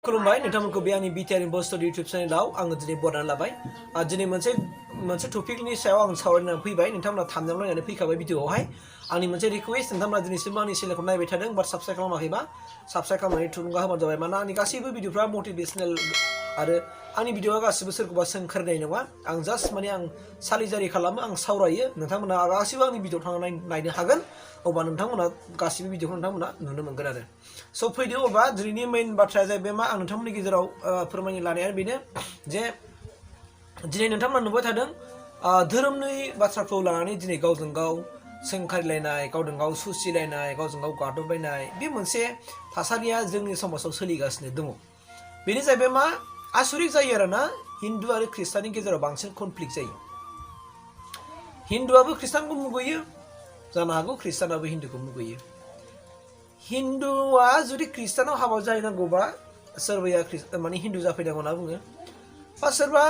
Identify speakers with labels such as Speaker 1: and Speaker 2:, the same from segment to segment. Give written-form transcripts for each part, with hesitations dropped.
Speaker 1: खुलुमबाय नोंथांमोनखौ बे आंनि Btrinfostudio YouTube चेनेलाव आङो दिनै बरायनानै लाबाय दिनै मोनसे टपिकनि सायाव आं सावरायनानै फैबाय नोंथांमोना थामनेल नायनानै फैखाबाय भिडिअआवहाय आंनि मोनसे रिक्वेस्ट नोंथांमोना दिनैसिम आंनि चेनेलखौ नायबाय थादों बा साबस्क्राइब खालामाखैबा साबस्क्राइब खालामनानै थुलुंगा होबानो जाबाय मानोना आंनि गासैबो भिडिअफ्रा मटिभेशनेल आरो आंनि भिडिअआ गासिबो सोरखौबा सोंखारनाय नङा आं जास्ट माने आं सालिजारि खालामो आं सावरायो नोंथांमोना गासिबो आंनि भिडिअ थांनानै नायनो हागोन अब्ला नोंथांमोना गासिबो भिडिअखौ नोंथांमोना नुनो मोनगोन आरो स' फैदो अब्ला दिनैनि मेइन बाथ्राया जाहैबाय मा आं नोंथांमोननि गेजेराव फोरमायनो लानाया बेनो जे दिनै नोंथांमोना नुबाय थादों धोरोमनि बाथ्राखौ लानानै दिनै गावजों गाव सोंखारिलायनाय गावजों गाव सुसिलायनाय गावजों गाव गादबलायनाय बे मोनसे थासारिया जोंनि समाजाव सोलिगासिनो दङ बेनो जाहैबाय मा आसुरिक जायो आरोना हिन्दु आरो ख्रिस्टाननि गेजेराव बांसिन कनफ्लिक्ट जायो हिन्दुआबो ख्रिस्टानखौ मुगैयो जानो हागौ ख्रिस्टानाबो हिन्दुखौ मुगैयो हिन्दुआ जुदि ख्रिस्टानाव हाबा जाहैनांगौबा सोरबाया माने हिन्दु जाफैनांगौ होनना बुङो बा सोरबा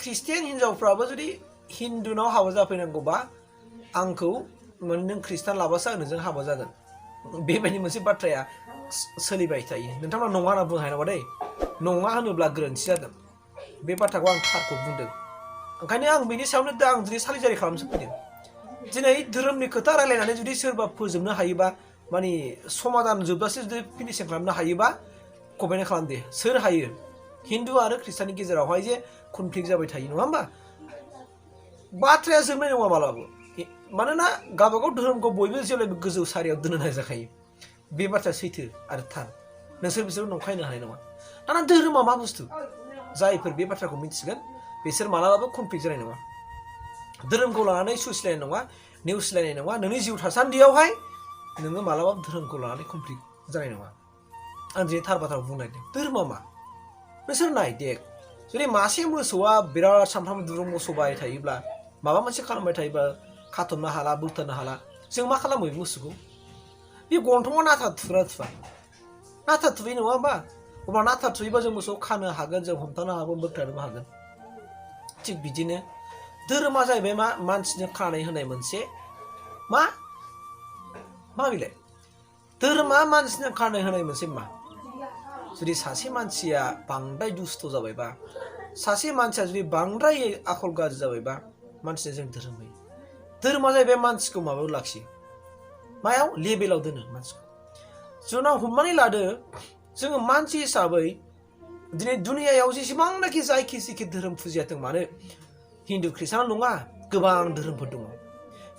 Speaker 1: ख्रिस्टियान हिन्जावफ्राबो जुदि हिन्दुनाव हाबा जाफैनांगौबा आंखौ माने नों ख्रिस्टान लाबासो आं नोंजों हाबा जागोन बेबायदि मोनसे बाथ्राया सोलिबाय थायो नोंथांमोना नङा होनना बुंनो हानाय नङा दै नङा होनोब्ला गोरोन्थि जागोन बे बाथ्राखौ आं थारखौ बुंदों ओंखायनो आं बेनि सायावनो दा आं दिनै सालिजारि खालामनोसो फैदों दिनै धोरोमनि खोथा रायलायनानै जुदि सोरबा फोजोबनो हायोबा माने समाधान जोबजासे जुदि फिनिशिं खालामनो हायोबा कमेन्ट खालाम दे सोर हायो हिन्दु आरो ख्रिस्टाननि गेजेरावहाय जे कनफ्लिक्ट जाबाय थायो नङा होमबा बाथ्राया जोबनाय नङा मालाबाबो मानोना गावबागाव धोरोमखौ बयबो जेब्लायबो गोजौ सारियाव दोननो नाजाखायो बे बाथ्राया सैथो आरो थार नोंसोर बिसोर नंखायनो हानाय नङा दाना धोरोमा मा बुस्थु जायफोर बे बाथ्राखौ मिथिगोन बिसोर मालाबाबो कनफ्लिक्ट जानाय नङा धोरोमखौ लानानै सुसिलायनाय नङा नेवसिलायनाय नङा नोंनि जिउ थासान्दियावहाय नोङो मालाबाबो धोरोमखौ लानानै कनफ्लिक्ट जानाय नङा आं दिनै थार बाथ्राखौ बुंनो नागिरदों धोरोमा मा नोंसोर नाय देख जुदि मासे मोसौआ बिराद सानफ्रामबो दुरुं मोसौबाय थायोब्ला माबा मोनसे खालामबाय थायोब्ला खाथ'नो हाला बोथारनो हाला जों मा खालामो बे मोसौखौ बे गन्थङाव नाथा थुग्रा थुवा नाथा थुयै नङा होमबा अब्ला नाथा थुयोबा जों मोसौखौ खानो हागोन जों हमथानो हागोन बोथारनोबो हागोन थिग बिदिनो धोरोमा जाहैबाय मा मानसिनो खानाय होनाय मोनसे मा बिलाय धोरोमा मानसिनो खानाय होनाय मोनसे मा जुदि सासे मानसिया बांद्राय दुस्थ' जाबायबा सासे मानसिया जुदि बांद्राय आखल गाज्रि जाबायबा मानसिनो जों धोरोम होयो धोरोमा जाहैबाय मानसिखौ माबायाव लाखियो मायाव लेभेलाव दोनो मानसिखौ जुनाव हमनानै लादो जोङो मानसि हिसाबै दिनै दुनियायाव जेसेबांनाखि जायखि धोरोम फुजियाथों मानो हिन्दु ख्रिस्टान नङा गोबां धोरोमफोर दङ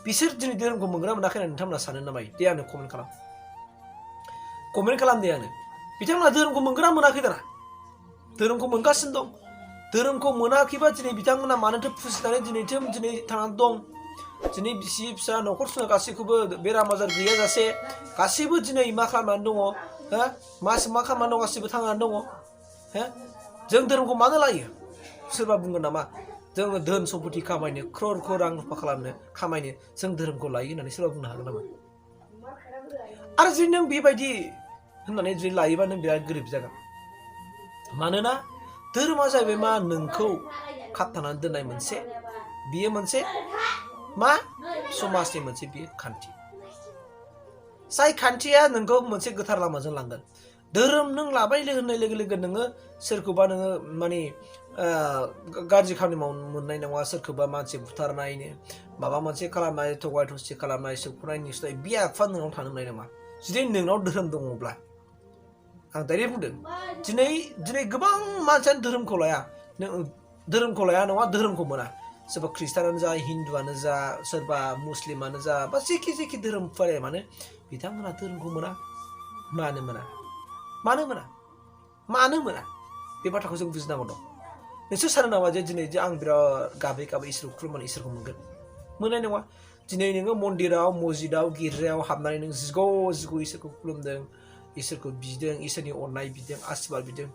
Speaker 1: बिसोर दिनै धोरोमखौ मोनग्रा मोनाखै होननानै नोंथांमोना सानो नामा दे आंनो कमेन्ट खालाम दे आंनो बिथांमोना धोरोमखौ मोनग्रा मोनाखै दाना धोरोमखौ मोनगासिनो दं धोरोमखौ मोनाखैबा दिनै बिथांमोना मानोथो फुजिनानै दिनै थांनानै दं दिनै बिसि फिसा न'खर संसार गासैखौबो बेराम आजार गैयाजासे गासैबो दिनै मा खालामनानै दङ मा खालामनानै दं गासैबो थांनानै दङ जों धोरोमखौ मानो लायो सोरबा बुंगोन नामा जोङो धोन सम्पति खामायनो क्रर रां रुफा खामायनो जों धोरोमखौ लायो होननानै सोरबा बुंनो हागोन नामा आरो जुदि नों बेबायदि होननानै जुदि लायोबा नों बिराद गोरिब जागोन मानोना धोरोमा जाहैबाय मा नोंखौ खाबथानानै दोननाय बियो मोनसे मा समाजनि मोनसे बियो खान्थि जाय खान्थिया नोंखौ मोनसे गोथार लामाजों लांगोन धोरोम नों लाबाय होननाय लोगो लोगो नोङो सोरखौबा नोङो माने गाज्रि खामानि मावनो मोननाय नङा सोरखौबा मानसि बुथारनायनो माबा मोनसे खालामनाय थगाय थसि खालामनाय सोबख'नाय निस्सय बे आखुवा नोंनाव थानो मोननाय नङा जुदि नोंनाव धोरोम दङब्ला आं डाइरेक्ट बुंदों दिनै गोबां मानसियानो धोरोमखौ लाया नङा धोरोमखौ मोना सोरबा ख्रिस्टानानो जा हिन्दुआनो जा सोरबा मुस्लिमानो जा बा जेखि धोरोम फराया मानो बिथांमोना धोरोमखौ मोना मानो मोना बे बाथ्राखौ जों बुजिनांगौ दं नोंसोर सानो नामा जे दिनै जे आं बिराद गाबै इसोरखौ खुलुमनानै इसोरखौ मोनगोन मोननाय नङा दिनै नोङो मन्दिराव मस्जिदाव गिर्जायाव हाबनानै नों जिग' इसोरखौ खुलुमदों इसोरखौ बिदों इसोरनि अननाय बिदों आशीर्बाद बिदों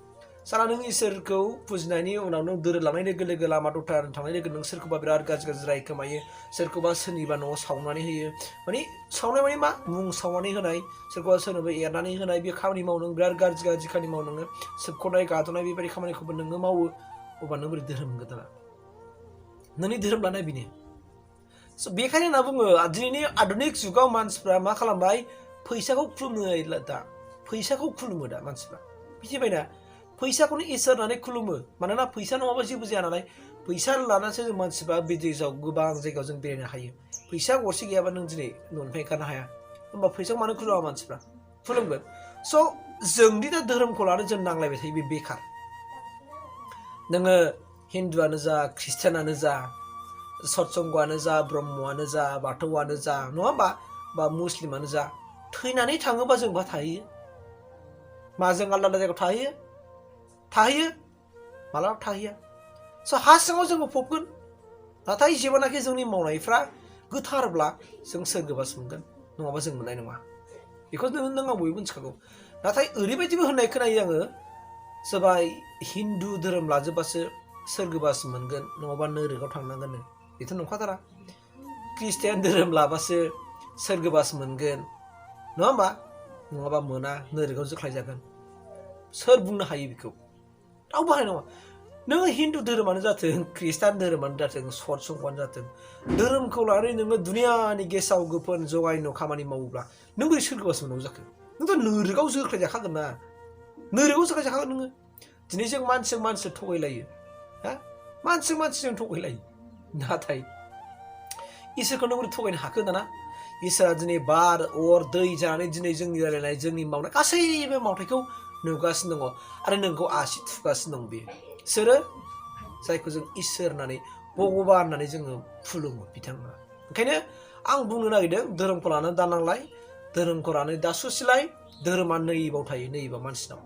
Speaker 1: सारा नों इसोरखौ फुजिनायनि उनाव नों दोरोदलांनाय लोगो लामा दथा थांनाय लोगो नों सोरखौबा बिराद गाज्रि राय खोमायो सोरखौबा सोरनिबा न'आव सावनानै होयो माने सावनाय माने मा मुं सावनानै होनाय सोरखौबा सोरनोबा एरनानै होनाय बे खामानि मावो नों बिराद गाज्रि खामानि मावो नोङो सोबख'नाय गाद'नाय बेबायदि खामानिखौबो नोङो मावो अब्ला नों बोरै धोरोम मोनगोन दाना नोंनि धोरोम लानाय बेनो बेखायनो होनना बुङो दिनैनि आधुनिक जुगाव मानसिफ्रा मा खालामबाय फैसाखौ खुलुमो दा मानसिफ्रा मिथिबायना फैसाखौनो इसोर होननानै खुलुमो मानोना फैसा नङाबा जेबो जाया नालाय फैसा लानानैसो जों मानसिफ्रा बिदेशआव गोबां जायगायाव जों बेरायनो हायो फैसा गरसे गैयाबा नों दिनै न'निफ्राय ओंखारनो हाया होमबा फैसाखौ मानो खुलुमा मानसिफ्रा खुलुमगोन स' जोंदि दा धोरोमखौ लानो जों नांलायबाय थायो बे बेखार नोङो हिन्दुआनो जा ख्रिस्टियानानो जा सत्संगआनो जा ब्रह्मआनो जा बाथौआनो जा नङा होमबा बा मुस्लिमानो जा थैनानै थाङोबा जों बहा थाहैयो माजों आलदा आलदा जायगायाव थाहैयो मालाबा थाहैया स' हा सिङाव जोङो फबगोन नाथाय जेब्लानाखि जोंनि मावनायफ्रा गोथारब्ला जों सोरगोबास मोनगोन नङाबा जों मोननाय नङा बेखौ नों आं बयबो मिथिखागौ नाथाय ओरैबायदिबो होननाय खोनायो आङो सोरबा हिन्दु धोरोम लाजोबबासो सोरगोबास मोनगोन नङाबा नोरकाव थांनांगोन बेथ' नंखाथारा ख्रिस्टियान धोरोम लाबासो सोरगोबास मोनगोन नङा होमबा नङाबा मोना नोरकाव जोख्लायजागोन सोर बुंनो हायो बेखौ रावबो हानाय नङा नों हिन्दु धोरोमानो जाथों ख्रिस्टान धोरोमानो जाथों सत्संगआनो जाथों धोरोमखौ लानानै नोङो दुनियानि गेसाव गोफोन जगायनो खामानि मावोब्ला नों बोरै सोरगोबास मोननांगौ जाखो नोंथ' नोरकाव जोख्लायजाखागोन ना नोरकाव जोख्लायजाखागोन नोङो दिनै जों मानसिजों मानसि थगायलायो हा मानसिजों मानसिजों थगायलायो नाथाय इसोरखौ नों बोरै थगायनो हाखो दाना इसोरा दिनै बार अर दै जानानै दिनै जोंनि रायलायनाय जोंनि मावनाय गासैबो मावथायखौ नुगासिनो दङ आरो नोंखौ आसि थुगासिनो दं बेयो सोरो जायखौ जों इसोर होननानै भगबान होननानै जोङो खुलुमो बिथांमोना ओंखायनो आं बुंनो नागिरदों धोरोमखौ लानानै दानांलाय धोरोमखौ लानानै दा सुसिलाय धोरोमा नैबाव थायो नैबा मानसिनाव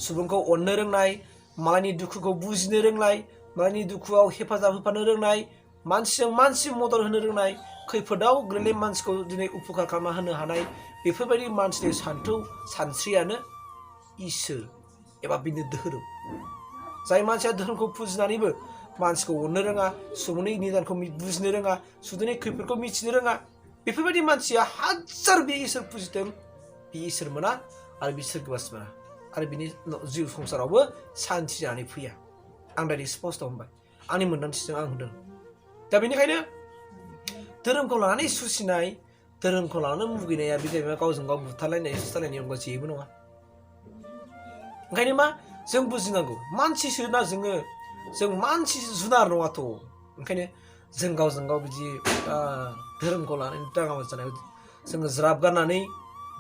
Speaker 1: सुबुंखौ अननो रोंनाय मालायनि दुखुखौ बुजिनो रोंनाय मालायनि दुखुआव हेफाजाब होफानो रोंनाय मानसिजों मानसि मदद होनो रोंनाय खैफोदाव गोग्लैनाय मानसिखौ दिनै उपकार खालामना होनो हानाय बेफोरबायदि मानसिनि सान्थौ सानस्रियानो इसोर एबा बिनो धोरोम जाय मानसिया धोरोमखौ फुजिनानैबो मानसिखौ अननो रोङा सुबुंनि निदानखौ बुजिनो रोङा सुबुंनि खैफोदखौ मिथिनो रोङा बेफोरबायदि मानसिया हाजार बे इसोर फुजिदों बे इसोर मोना आरो बे सोरगोबास मोना आरो बिनि जिउ संसारावबो सान्थि जानानै फैया आं दानि स्पस्ट होनबाय आंनि मोन्दांथिजों आं होनदों दा बेनिखायनो धोरोमखौ लानानै सुसिनाय धोरोमखौ लानानै मुगैनाया बे जाहैबाय गावजों गाव बुथारलायनाय सुथारलायनाय अनगा जेबो नङा ओंखायनो मा जों बुजिनांगौ मानसिसो ना जों मानसि जुनार नङाथ' ओंखायनो जों गावजों गाव बिदि धोरोमखौ लानानै दाङाबाजि जानाय जोङो ज्राब गारनानै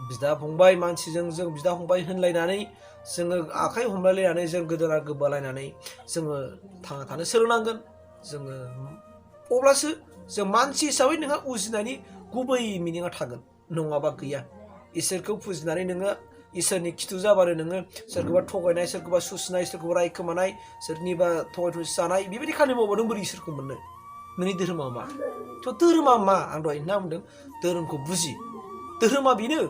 Speaker 1: बिदा फंबाय मानसिजों जों बिदा फंबाय होनलायनानै जोङो आखाइ हमलायलायनानै जों गोदोना गोबालायनानै जोङो थांना थानो सोलोंनांगोन जोङो अब्लासो जों मानसि हिसाबै नोंहा उजिनायनि गुबै मिनिङा थागोन नङाबा गैया इसोरखौ फुजिनानै नोङो इसोरनि खिथु जाबानो नोङो सोरखौबा थगायनाय सोरखौबा सुसिनाय सोरखौबा रायखोमानाय सोरनिबा थगाय थसि जानाय बेबायदि खामानि मावबा नों बोरै इसोरखौ मोननो नोंनि धोरोमा मा थ' धोरोमा मा आं दहाय होनना बुंदों धोरोमखौ बुजि धोरोमा बेनो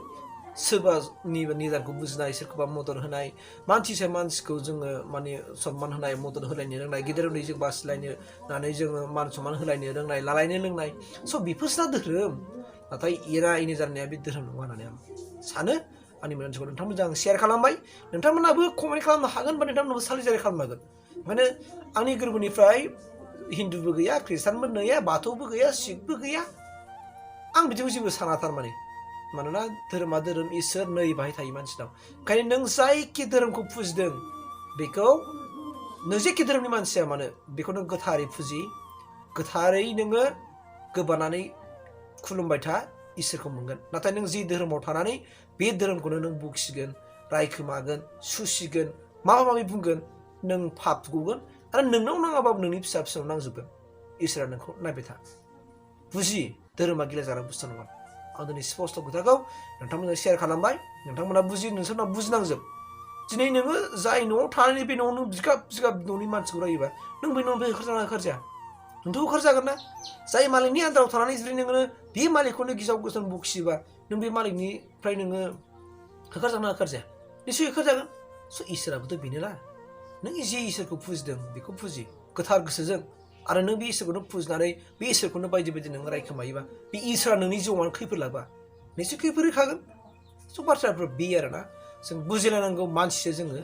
Speaker 1: सोरबानि निदानखौ बुजिनाय सोरखौबा मदद होनाय मानसि साय मानसिखौ जोङो माने सनमान होनाय मदद होलायनो रोंनाय गेदेर उन्दै जों बासिलायनो होननानै जोङो मान सनमान होलायनो रोंनाय लालायनो लोंनाय स' बेफोरसो धोरोम नाथाय एना एनि जानाया बे धोरोम नङा होननानै आं सानो आंनि मोनदांथिखौ नोंथांमोनजों आं शेयार खालामबाय नोंथांमोनाबो कमेन्ट खालामनो हागोन बा नोंथांमोनाबो सालिजारि खालामनो हागोन ओंखायनो आंनि गोरबोनिफ्राय हिन्दुबो गैया ख्रिस्टानबो गैया बाथौबो गैया सिखबो गैया आं बिदिखौ जेबो साना थारमाने मानोना धोरोमा धोरोम इसोर नै बाहाय थायो मानसिनाव ओंखायनो नों जायखि धोरोमखौ फुजिदों बेखौ नों जेखि धोरोमनि मानसिया मानो बेखौ नों गोथारै फुजि गोथारै नोङो गोबानानै खुलुमबाय था इसोरखौ मोनगोन नाथाय नों जि धोरोमाव थानानै बे धोरोमखौनो नों बुखिगोन रायखोमागोन सुसिगोन माबा माबि बुंगोन नों पाप गगोन आरो नोंनाव नाङाबाबो नोंनि फिसा फिसौनाव नांजोबगोन इसोरा नोंखौ नायबाय था बुजि धोरोमा गिलाजाग्रा बुस्थु नङा आं दिनै स्पस्ट खोथाखौ नोंथांमोनजों शेयार खालामबाय नोंथांमोना बुजि नोंसोरनाव बुजिनांजोब दिनै नोङो जाय न'आव थानानै बे न'आव नों बिगाब बिगाब न'नि मानसिखौ रायोबा नों बे न'निफ्राय होखारजाना होखारजाया नोंथ' होखारजागोन ना जाय मालिकनि आन्दाराव थानानै जुदि नोङो बे मालिकखौनो गिसाव गोसोम बखियोबा नों बे मालिकनिफ्राय नोङो होखारजाना होखारजाया निसय होखारजागोन स' इसोराबोथ' बेनोना नों जे इसोरखौ फुजिदों बेखौ फुजि गोथार गोसोजों आरो नों बे इसोरखौनो फुजिनानै बे इसोरखौनो बायदि बायदि नों रायखोमायोबा बे इसोरा नोंनि जिउआव खैफोद लाबा निसय खैफोद होखागोन स' बाथ्राफ्रा बे आरोना जों बुजिलायनांगौ मानसिसो जोङो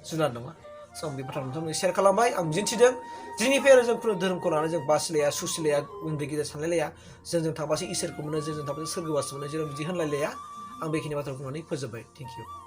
Speaker 1: जुनार नङा स' आं बे बाथ्रा नोंथांमोननो शेयार खालामबाय आं मिजिंथिदों दिनैनिफ्राय आरो जों खुनु धोरोमखौ लानानै जों बासिलाया सुसिलाया उन्दै गिदिर सानलायलाया जोंजों थाबासो इसोरखौ मोनो जोंजों थाबासो सोरगोबासो मोनो जों बिदि होनलायलाया आं बेखिनि बाथ्रा बुंनानै फोजोबबाय थेंक इउ